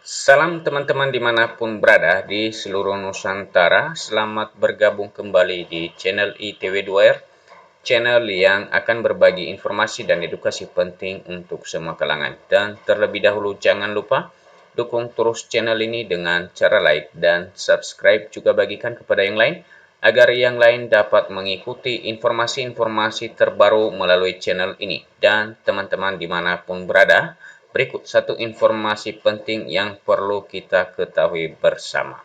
Salam teman-teman dimanapun berada di seluruh Nusantara. Selamat bergabung kembali di channel ITW2R, channel yang akan berbagi informasi dan edukasi penting untuk semua kalangan. Dan terlebih dahulu jangan lupa dukung terus channel ini dengan cara like dan subscribe, juga bagikan kepada yang lain agar yang lain dapat mengikuti informasi-informasi terbaru melalui channel ini. Dan teman-teman dimanapun berada, berikut satu informasi penting yang perlu kita ketahui bersama.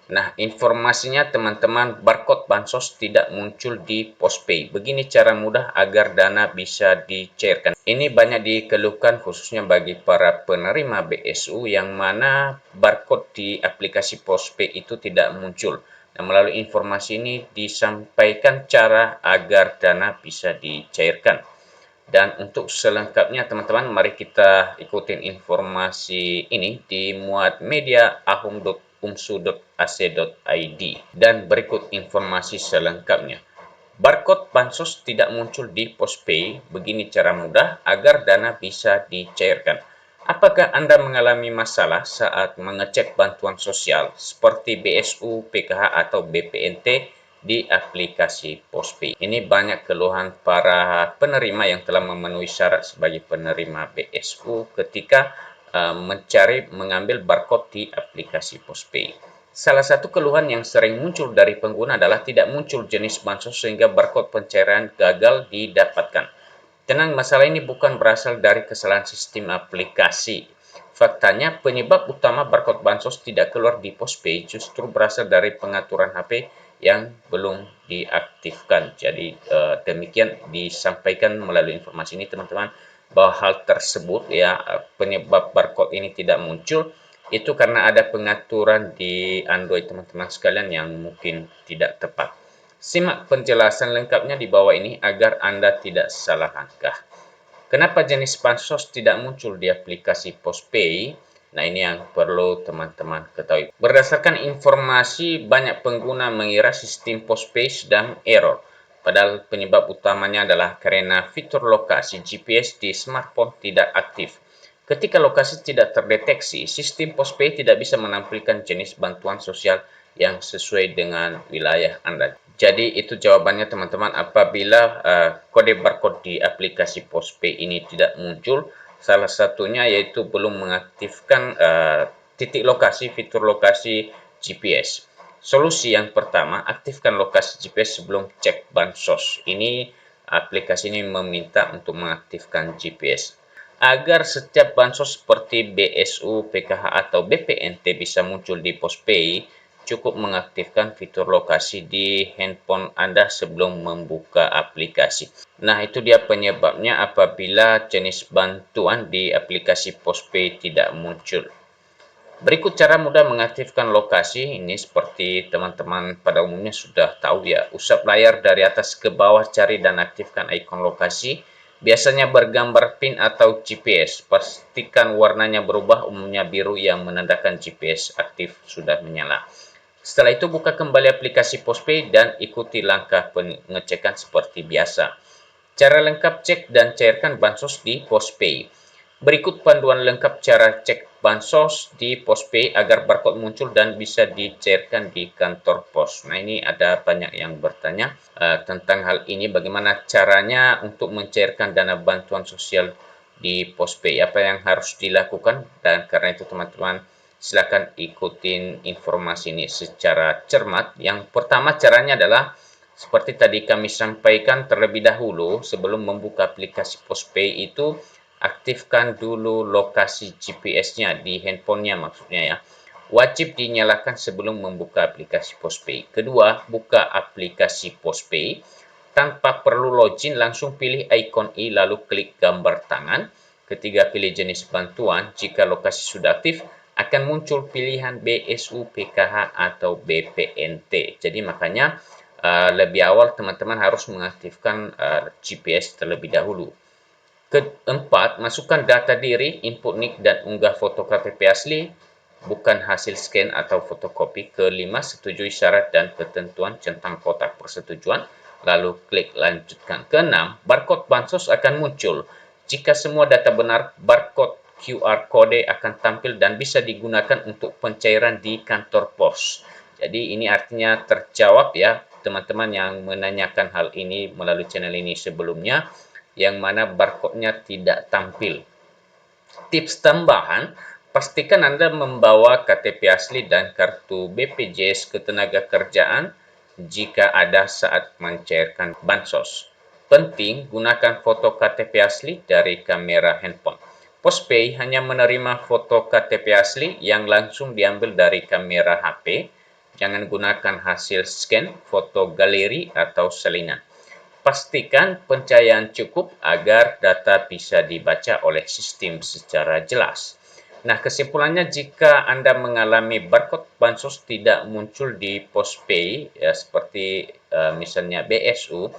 Nah, informasinya teman-teman, barcode bansos tidak muncul di Postpay. Begini cara mudah agar dana bisa dicairkan. Ini banyak dikeluhkan khususnya bagi para penerima BSU yang mana barcode di aplikasi Postpay itu tidak muncul. Nah, melalui informasi ini disampaikan cara agar dana bisa dicairkan. Dan untuk selengkapnya teman-teman, mari kita ikutin informasi ini di muat media ahum.umsu.ac.id. Dan berikut informasi selengkapnya. Barcode bansos tidak muncul di Postpay. Begini cara mudah agar dana bisa dicairkan. Apakah Anda mengalami masalah saat mengecek bantuan sosial seperti BSU, PKH, atau BPNT di aplikasi Postpay? Ini banyak keluhan para penerima yang telah memenuhi syarat sebagai penerima BSU ketika mengambil barcode di aplikasi Postpay. Salah satu keluhan yang sering muncul dari pengguna adalah tidak muncul jenis bansos sehingga barcode pencairan gagal didapatkan. Tenang, masalah ini bukan berasal dari kesalahan sistem aplikasi. Faktanya, penyebab utama barcode bansos tidak keluar di Postpay justru berasal dari pengaturan HP yang belum diaktifkan. Jadi demikian disampaikan melalui informasi ini teman-teman, bahwa hal tersebut ya, penyebab barcode ini tidak muncul itu karena ada pengaturan di Android teman-teman sekalian yang mungkin tidak tepat. Simak penjelasan lengkapnya di bawah ini agar Anda tidak salah langkah. Kenapa jenis bansos tidak muncul di aplikasi Postpay? Nah, ini yang perlu teman-teman ketahui. Berdasarkan informasi, banyak pengguna mengira sistem Postpay sedang error. Padahal penyebab utamanya adalah karena fitur lokasi GPS di smartphone tidak aktif. Ketika lokasi tidak terdeteksi, sistem Postpay tidak bisa menampilkan jenis bantuan sosial yang sesuai dengan wilayah Anda. Jadi itu jawabannya teman-teman, apabila kode barcode di aplikasi Postpay ini tidak muncul, salah satunya yaitu belum mengaktifkan titik lokasi, fitur lokasi GPS. Solusi yang pertama, aktifkan lokasi GPS sebelum cek bansos. Ini aplikasi ini meminta untuk mengaktifkan GPS. Agar setiap bansos seperti BSU, PKH, atau BPNT bisa muncul di Postpay, cukup mengaktifkan fitur lokasi di handphone Anda sebelum membuka aplikasi. Nah, itu dia penyebabnya apabila jenis bantuan di aplikasi Postpay tidak muncul. Berikut cara mudah mengaktifkan lokasi. Ini seperti teman-teman pada umumnya sudah tahu ya. Usap layar dari atas ke bawah, cari dan aktifkan ikon lokasi. Biasanya bergambar PIN atau GPS. Pastikan warnanya berubah, umumnya biru yang menandakan GPS aktif sudah menyala. Setelah itu buka kembali aplikasi Postpay dan ikuti langkah pengecekan seperti biasa. Cara lengkap cek dan cairkan bansos di Postpay. Berikut panduan lengkap cara cek bansos di Postpay agar barcode muncul dan bisa dicairkan di kantor pos. Nah, ini ada banyak yang bertanya tentang hal ini, bagaimana caranya untuk mencairkan dana bantuan sosial di Postpay, apa yang harus dilakukan, dan karena itu teman-teman silakan ikutin informasi ini secara cermat. Yang pertama caranya adalah seperti tadi kami sampaikan terlebih dahulu, sebelum membuka aplikasi Postpay itu aktifkan dulu lokasi GPS-nya di handphonenya maksudnya ya. Wajib dinyalakan sebelum membuka aplikasi Postpay. Kedua, buka aplikasi Postpay. Tanpa perlu login, langsung pilih ikon i lalu klik gambar tangan. Ketiga, pilih jenis bantuan. Jika lokasi sudah aktif, akan muncul pilihan BSU, PKH, atau BPNT. Jadi makanya lebih awal teman-teman harus mengaktifkan GPS terlebih dahulu. Keempat, masukkan data diri, input NIK, dan unggah foto KTP asli, bukan hasil scan atau fotokopi. Kelima, setujui syarat dan ketentuan, centang kotak persetujuan, lalu klik lanjutkan. Keenam, barcode bansos akan muncul. Jika semua data benar, barcode QR kode akan tampil dan bisa digunakan untuk pencairan di kantor pos. Jadi ini artinya terjawab ya teman-teman yang menanyakan hal ini melalui channel ini sebelumnya, yang mana barcode-nya tidak tampil. Tips tambahan, pastikan Anda membawa KTP asli dan kartu BPJS Ketenagakerjaan jika ada saat mencairkan bansos. Penting, gunakan foto KTP asli dari kamera handphone. Postpay hanya menerima foto KTP asli yang langsung diambil dari kamera HP. Jangan gunakan hasil scan, foto galeri, atau salinan. Pastikan pencahayaan cukup agar data bisa dibaca oleh sistem secara jelas. Nah, kesimpulannya jika Anda mengalami barcode bansos tidak muncul di Postpay, ya, seperti misalnya BSU,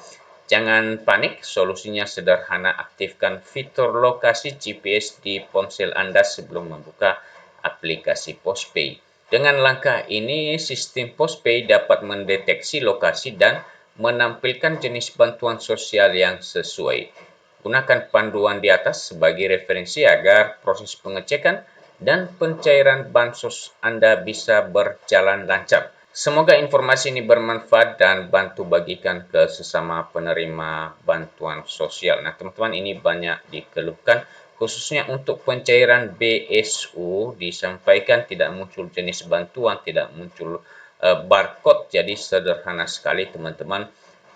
jangan panik, solusinya sederhana, aktifkan fitur lokasi GPS di ponsel Anda sebelum membuka aplikasi Postpay. Dengan langkah ini, sistem Postpay dapat mendeteksi lokasi dan menampilkan jenis bantuan sosial yang sesuai. Gunakan panduan di atas sebagai referensi agar proses pengecekan dan pencairan bansos Anda bisa berjalan lancar. Semoga informasi ini bermanfaat dan bantu bagikan ke sesama penerima bantuan sosial. Nah, teman-teman, ini banyak dikeluhkan khususnya untuk pencairan BSU disampaikan tidak muncul jenis bantuan, tidak muncul barcode. Jadi sederhana sekali teman-teman,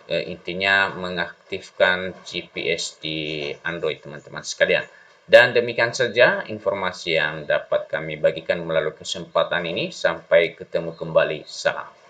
intinya mengaktifkan GPS di Android teman-teman sekalian. Dan demikian saja informasi yang dapat kami bagikan melalui kesempatan ini. Sampai ketemu kembali. Salam.